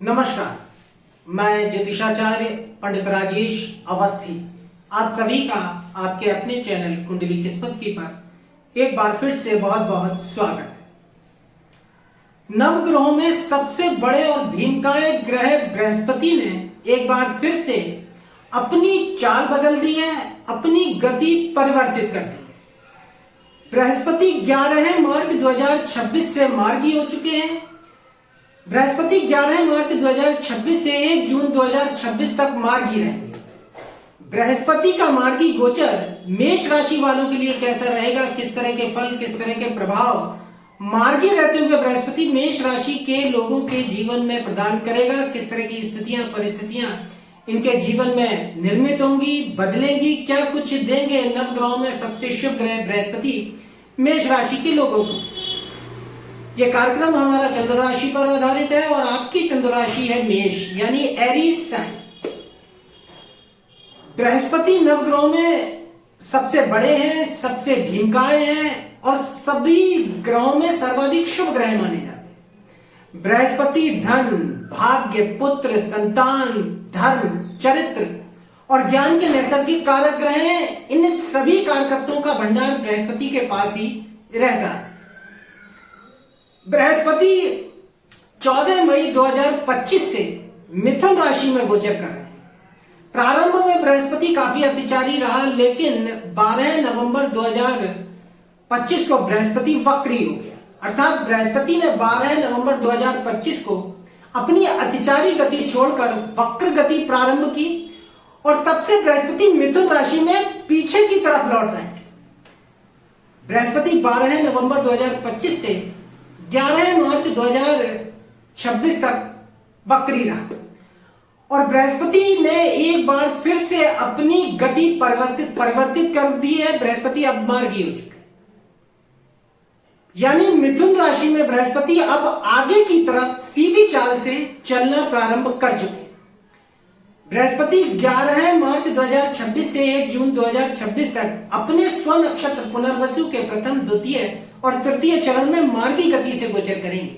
नमस्कार, मैं ज्योतिषाचार्य पंडित राजेश अवस्थी आप सभी का आपके अपने चैनल कुंडली किस्मत की पर एक बार फिर से बहुत बहुत स्वागत है। नवग्रहों में सबसे बड़े और भीमकाय ग्रह बृहस्पति ने एक बार फिर से अपनी चाल बदल दी है, अपनी गति परिवर्तित कर दी है। बृहस्पति 11 मार्च 2026 से मार्गी हो चुके हैं। बृहस्पति 11 मार्च 2026 से 1 जून 2026 तक मार्गी रहेंगे। बृहस्पति का मार्गी गोचर मेष राशि वालों के लिए कैसा रहेगा, किस तरह के फल, किस तरह के प्रभाव मार्गी रहते हुए बृहस्पति मेष राशि के लोगों के जीवन में प्रदान करेगा, किस तरह की स्थितियां परिस्थितियां इनके जीवन में निर्मित होंगी, बदलेंगी, क्या कुछ देंगे नवग्रहों में सबसे शुभ ग्रह बृहस्पति मेष राशि के लोगों को। यह कार्यक्रम हमारा चंद्र राशि पर आधारित है और आपकी चंद्र राशि है मेष यानी एरीज साइन। बृहस्पति नवग्रहों में सबसे बड़े हैं, सबसे भीमकाय हैं और सभी ग्रहों में सर्वाधिक शुभ ग्रह माने जाते हैं। बृहस्पति धन, भाग्य, पुत्र, संतान, धर्म, चरित्र और ज्ञान के नैसर्गिक कारक ग्रह हैं। इन सभी कारकत्वों का भंडार बृहस्पति के पास ही रहता है। बृहस्पति 14 मई 2025 से मिथुन राशि में गोचर कर रहे हैं। प्रारंभ में बृहस्पति काफी अतिचारी रहा, लेकिन 12 नवंबर 2025 को बृहस्पति वक्री हो गया। अर्थात बृहस्पति ने 12 नवंबर 2025 को अपनी अतिचारी गति छोड़कर वक्र गति प्रारंभ की और तब से बृहस्पति मिथुन राशि में पीछे की तरफ लौट रहे हैं। बृहस्पति 12 नवंबर 2025 से 11 मार्च 2026 तक वक्री रहा और बृहस्पति ने एक बार फिर से अपनी गति परिवर्तित कर दी है। बृहस्पति अब मार्गी हो चुके हैं, यानी मिथुन राशि में बृहस्पति अब आगे की तरफ सीधी चाल से चलना प्रारंभ कर चुके हैं। बृहस्पति 11 मार्च 2026 से 1 जून 2026 तक अपने स्व नक्षत्र पुनर्वसु के प्रथम, द्वितीय और तृतीय चरण में मार्गी गति से गोचर करेंगे।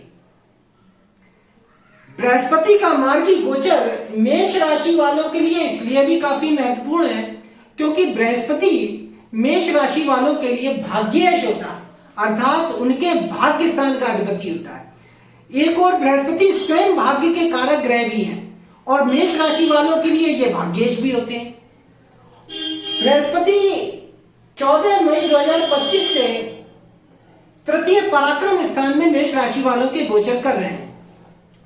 बृहस्पति का मार्गी गोचर मेष राशि वालों के लिए इसलिए भी काफी महत्वपूर्ण है क्योंकि बृहस्पति मेष राशि वालों के लिए भाग्येश होता है, अर्थात उनके भाग्य स्थान का अधिपति होता है। एक और बृहस्पति स्वयं भाग्य के कारक ग्रह भी हैं और मेष राशि वालों के लिए ये भाग्येश भी होते हैं। बृहस्पति 14 मई 2025 से तृतीय पराक्रम स्थान में मेष राशि वालों के गोचर कर रहे हैं।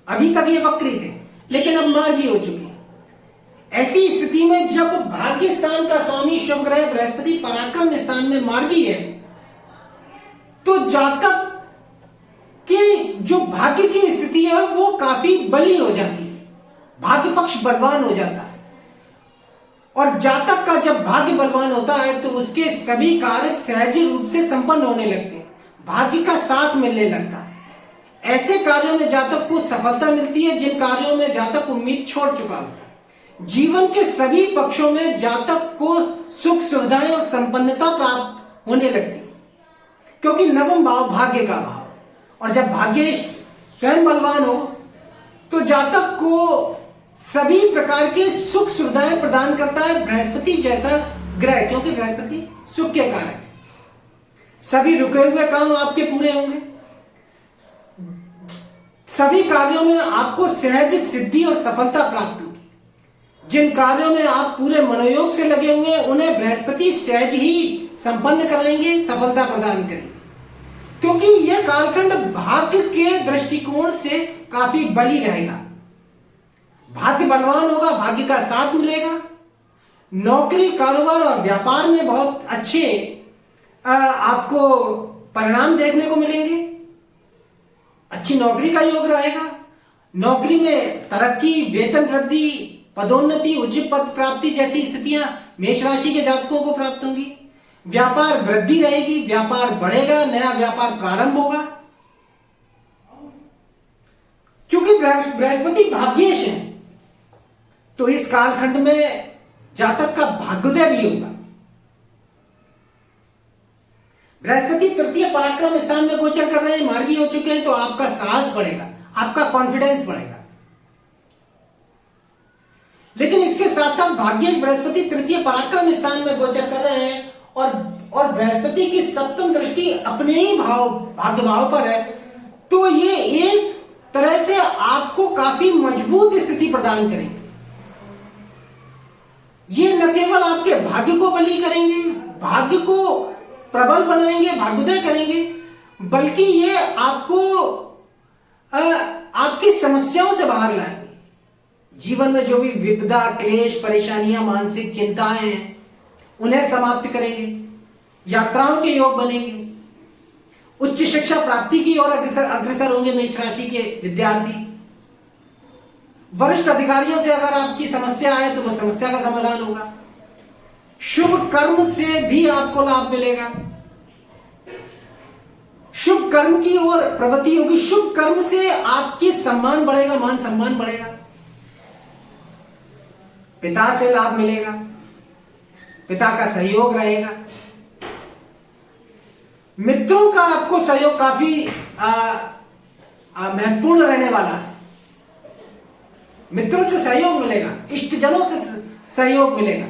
अभी तक ये वक्री थे लेकिन अब मार्गी हो चुके हैं। ऐसी स्थिति में जब भाग्य स्थान का स्वामी शुभ ग्रह बृहस्पति पराक्रम स्थान में मार्गी है तो जातक की जो भाग्य की स्थिति है वो काफी बली हो जाती है, भाग्य पक्ष बलवान हो जाता है और जातक का जब भाग्य बलवान होता है तो उसके सभी कार्य सहज रूप से संपन्न होने लगते हैं, भाग्य का साथ मिलने लगता है। ऐसे कार्यों में जातक को सफलता मिलती है जिन कार्यों में जातक उम्मीद छोड़ चुका होता है। जीवन के सभी पक्षों में जातक को सुख सुविधाएं और संपन्नता प्राप्त होने लगती है क्योंकि नवम भाव भाग्य का भाव और जब भाग्य स्वयं बलवान हो तो जातक को सभी प्रकार के सुख सुविधाएं प्रदान करता है बृहस्पति जैसा ग्रह, क्योंकि बृहस्पति सुख के कारक है। सभी रुके हुए काम आपके पूरे होंगे, सभी कार्यों में आपको सहज सिद्धि और सफलता प्राप्त होगी। जिन कार्यों में आप पूरे मनोयोग से लगे हुए हैं उन्हें बृहस्पति सहज ही संपन्न कराएंगे, सफलता प्रदान करेंगे क्योंकि यह कालखंड भाग्य के दृष्टिकोण से काफी बली रहेगा। भाग्य बलवान होगा, भाग्य का साथ मिलेगा। नौकरी, कारोबार और व्यापार में बहुत अच्छे आपको परिणाम देखने को मिलेंगे। अच्छी नौकरी का योग रहेगा। नौकरी में तरक्की, वेतन वृद्धि, पदोन्नति, उच्च पद प्राप्ति जैसी स्थितियां मेष राशि के जातकों को प्राप्त होंगी। व्यापार वृद्धि रहेगी, व्यापार बढ़ेगा, नया व्यापार प्रारंभ होगा। क्योंकि बृहस्पति भाग्येश है तो इस कालखंड में जातक का भाग्योदय भी होगा। बृहस्पति तृतीय पराक्रम स्थान में गोचर कर रहे हैं, मार्गी हो चुके हैं तो आपका साहस बढ़ेगा, आपका कॉन्फिडेंस बढ़ेगा। साथ साथ भाग्येश बृहस्पति तृतीय पराक्रम स्थान में गोचर कर रहे हैं और बृहस्पति की सप्तम दृष्टि अपने ही भाग्य भाव पर है, तो ये एक तरह से आपको काफी मजबूत स्थिति प्रदान करेंगे। ये न केवल आपके भाग्य को बली करेंगे, भाग्य को प्रबल बनाएंगे, भाग्योदय करेंगे, बल्कि ये आपको आपकी समस्याओं से बाहर लाएंगे। जीवन में जो भी विपदा, क्लेश, परेशानियां, मानसिक चिंताएं हैं, उन्हें समाप्त करेंगे। यात्राओं के योग बनेंगे। उच्च शिक्षा प्राप्ति की ओर अग्रसर होंगे मेष राशि के विद्यार्थी। वरिष्ठ अधिकारियों से अगर आपकी समस्या आए तो वह समस्या का समाधान होगा। शुभ कर्म से भी आपको लाभ मिलेगा। शुभ कर्म की ओर प्रवृत्ति होगी। शुभ कर्म से आपकी सम्मान बढ़ेगा, मान सम्मान बढ़ेगा। पिता से लाभ मिलेगा, पिता का सहयोग रहेगा। मित्रों का आपको सहयोग काफी महत्वपूर्ण रहने वाला है। मित्रों से सहयोग मिलेगा, इष्टजनों से सहयोग मिलेगा।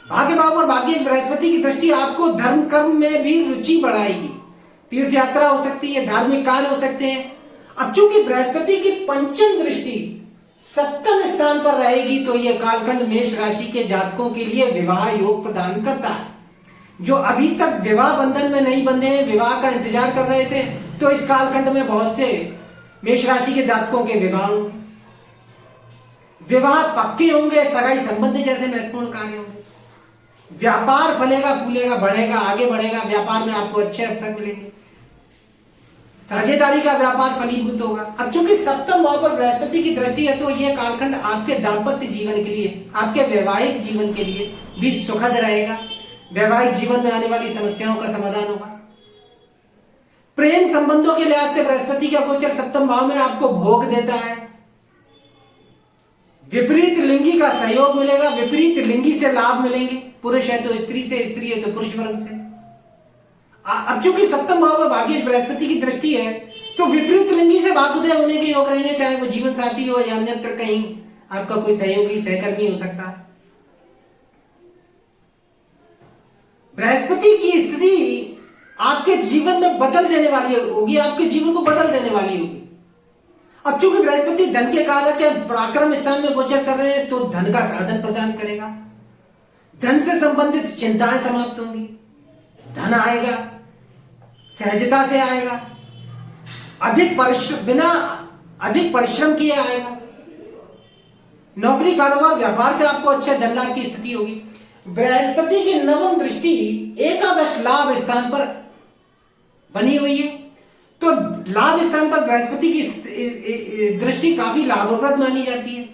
भाग्य भाव और भाग्येश बृहस्पति की दृष्टि आपको धर्म कर्म में भी रुचि बढ़ाएगी। तीर्थ यात्रा हो सकती है, धार्मिक कार्य हो सकते हैं। अब चूंकि बृहस्पति की पंचम दृष्टि सप्तम स्थान पर रहेगी, तो यह कालखंड मेष राशि के जातकों के लिए विवाह योग प्रदान करता है। जो अभी तक विवाह बंधन में नहीं बंधे हैं, विवाह का इंतजार कर रहे थे, तो इस कालखंड में बहुत से मेष राशि के जातकों के विवाह पक्के होंगे। सगाई संबंध जैसे महत्वपूर्ण कार्य होंगे। व्यापार फलेगा, फूलेगा, बढ़ेगा, आगे बढ़ेगा। व्यापार में आपको अच्छे अवसर मिलेंगे। साझेदारी का व्यापार फलीभूत होगा। अब चूंकि सप्तम भाव पर बृहस्पति की दृष्टि है, तो यह कालखंड आपके दाम्पत्य जीवन के लिए, आपके वैवाहिक जीवन के लिए भी सुखद रहेगा। वैवाहिक जीवन में आने वाली समस्याओं का समाधान होगा। प्रेम संबंधों के लिहाज से बृहस्पति का गोचर सप्तम भाव में आपको भोग देता है। विपरीत लिंगी का सहयोग मिलेगा, विपरीत लिंगी से लाभ मिलेंगे। पुरुष है तो स्त्री से, स्त्री है तो पुरुष वर्ग से। अब चूंकि सप्तम भाव में भाग्येश बृहस्पति की दृष्टि है, तो विपरीत लिंगी से भाग्योदय होने के योग रहेंगे, चाहे वो जीवन साथी हो या अन्यत्र कहीं आपका कोई सहयोगी, सहकर्मी हो सकता है। बृहस्पति की स्थिति आपके जीवन में बदल देने वाली होगी, आपके जीवन को बदल देने वाली होगी। अब चूंकि बृहस्पति धन के कारक है, पराक्रम स्थान में गोचर कर रहे हैं, तो धन का साधन प्रदान करेगा। धन से संबंधित चिंताएं समाप्त होंगी। धन आएगा, सहजता से आएगा। बिना अधिक परिश्रम किए आएगा। नौकरी, कारोबार, व्यापार से आपको अच्छे धन लाभ की स्थिति होगी। बृहस्पति की नवम दृष्टि एकादश लाभ स्थान पर बनी हुई है, तो लाभ स्थान पर बृहस्पति की दृष्टि काफी लाभप्रद मानी जाती है।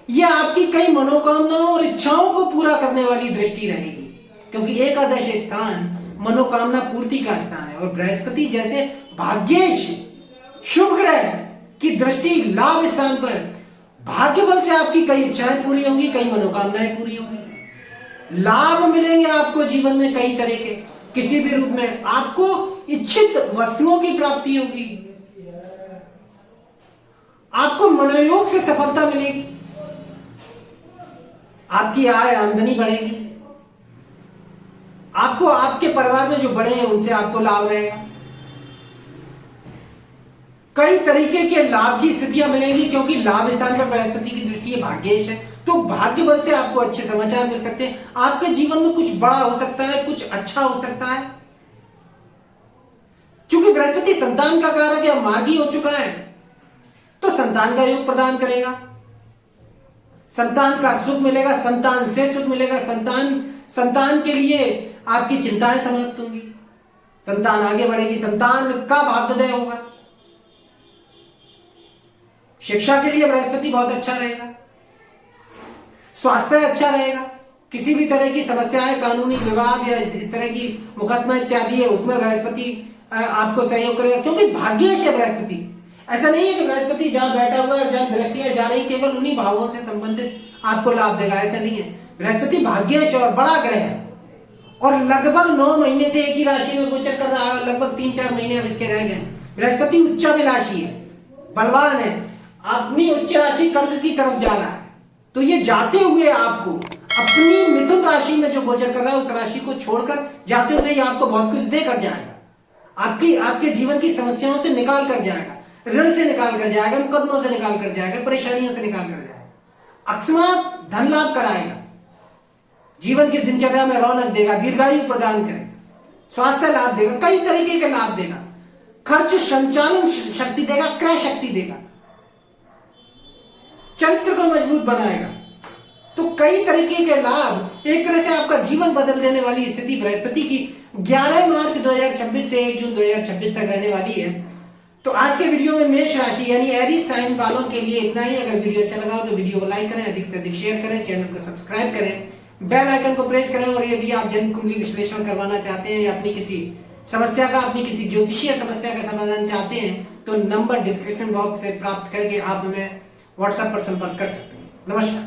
यह आपकी कई मनोकामनाओं और इच्छाओं को पूरा करने वाली दृष्टि रहेगी, क्योंकि एकादश स्थान मनोकामना पूर्ति का स्थान है। और बृहस्पति जैसे भाग्येश शुभ ग्रह की दृष्टि लाभ स्थान पर, भाग्य बल से आपकी कई इच्छाएं पूरी होंगी, कई मनोकामनाएं पूरी होंगी। लाभ मिलेंगे आपको जीवन में कई तरह के, किसी भी रूप में आपको इच्छित वस्तुओं की प्राप्ति होगी। आपको मनोयोग से सफलता मिलेगी। आपकी आय आमदनी बढ़ेगी। आपको आपके परिवार में जो बड़े हैं उनसे आपको लाभ रहेगा। कई तरीके के लाभ की स्थितियां मिलेंगी, क्योंकि लाभ स्थान पर बृहस्पति की दृष्टि भाग्येश है, तो भाग्य बल से आपको अच्छे समाचार मिल सकते हैं। आपके जीवन में कुछ बड़ा हो सकता है, कुछ अच्छा हो सकता है। चूंकि बृहस्पति संतान का कारक है, मार्गी हो चुका है, तो संतान का योग प्रदान करेगा। संतान का सुख मिलेगा, संतान से सुख मिलेगा। संतान के लिए आपकी चिंताएं समाप्त होंगी। संतान आगे बढ़ेगी, संतान का भाग्योदय होगा। शिक्षा के लिए बृहस्पति बहुत अच्छा रहेगा। स्वास्थ्य अच्छा रहेगा। किसी भी तरह की समस्याएं, कानूनी विवाद या इस तरह की मुकदमा इत्यादि है, उसमें बृहस्पति आपको सहयोग करेगा, क्योंकि भाग्येश है बृहस्पति। ऐसा नहीं है कि बृहस्पति जहां बैठा हुआ है और जहां दृष्टियां जा रही केवल उन्हीं भावों से संबंधित आपको लाभ देगा, ऐसा नहीं है। बृहस्पति भाग्येश और बड़ा ग्रह है, और लगभग 9 महीने से एक ही राशि में गोचर कर रहा है। लगभग 3-4 महीने अब इसके रह गए। बृहस्पति उच्चाभिलाषी है, बलवान है, अपनी उच्च राशि कर्क की तरफ जा रहा है। तो ये जाते हुए आपको अपनी मिथुन राशि में जो गोचर कर रहा है उस राशि को छोड़कर जाते हुए ये आपको बहुत कुछ देकर जाएगा। आपके जीवन की समस्याओं से निकाल कर जाएगा, ऋण से निकाल कर जाएगा, मुकदमों से निकाल कर जाएगा, परेशानियों से निकाल कर जाएगा, अकस्मात धन लाभ कराएगा, जीवन की दिनचर्या में रौनक देगा, दीर्घायु प्रदान करेगा, स्वास्थ्य लाभ देगा, कई तरीके के लाभ देगा, खर्च संचालन शक्ति देगा, क्रय शक्ति देगा, चरित्र को मजबूत बनाएगा। तो कई तरीके के लाभ, एक तरह से आपका जीवन बदल देने वाली स्थिति बृहस्पति की 11 मार्च 2026 से 1 जून 2026 तक रहने वाली है। तो आज के वीडियो में मेष राशि यानी एरीज साइन वालों के लिए इतना ही। अगर वीडियो अच्छा लगा हो तो वीडियो को लाइक करें, अधिक से अधिक शेयर करें, चैनल को सब्सक्राइब करें, बेल आइकन को प्रेस करें। और यदि आप जन्म कुंडली विश्लेषण करवाना चाहते हैं या अपनी किसी समस्या का, अपनी किसी ज्योतिषीय समस्या का समाधान चाहते हैं तो नंबर डिस्क्रिप्शन बॉक्स से प्राप्त करके आप हमें व्हाट्सएप पर संपर्क कर सकते हैं। नमस्कार।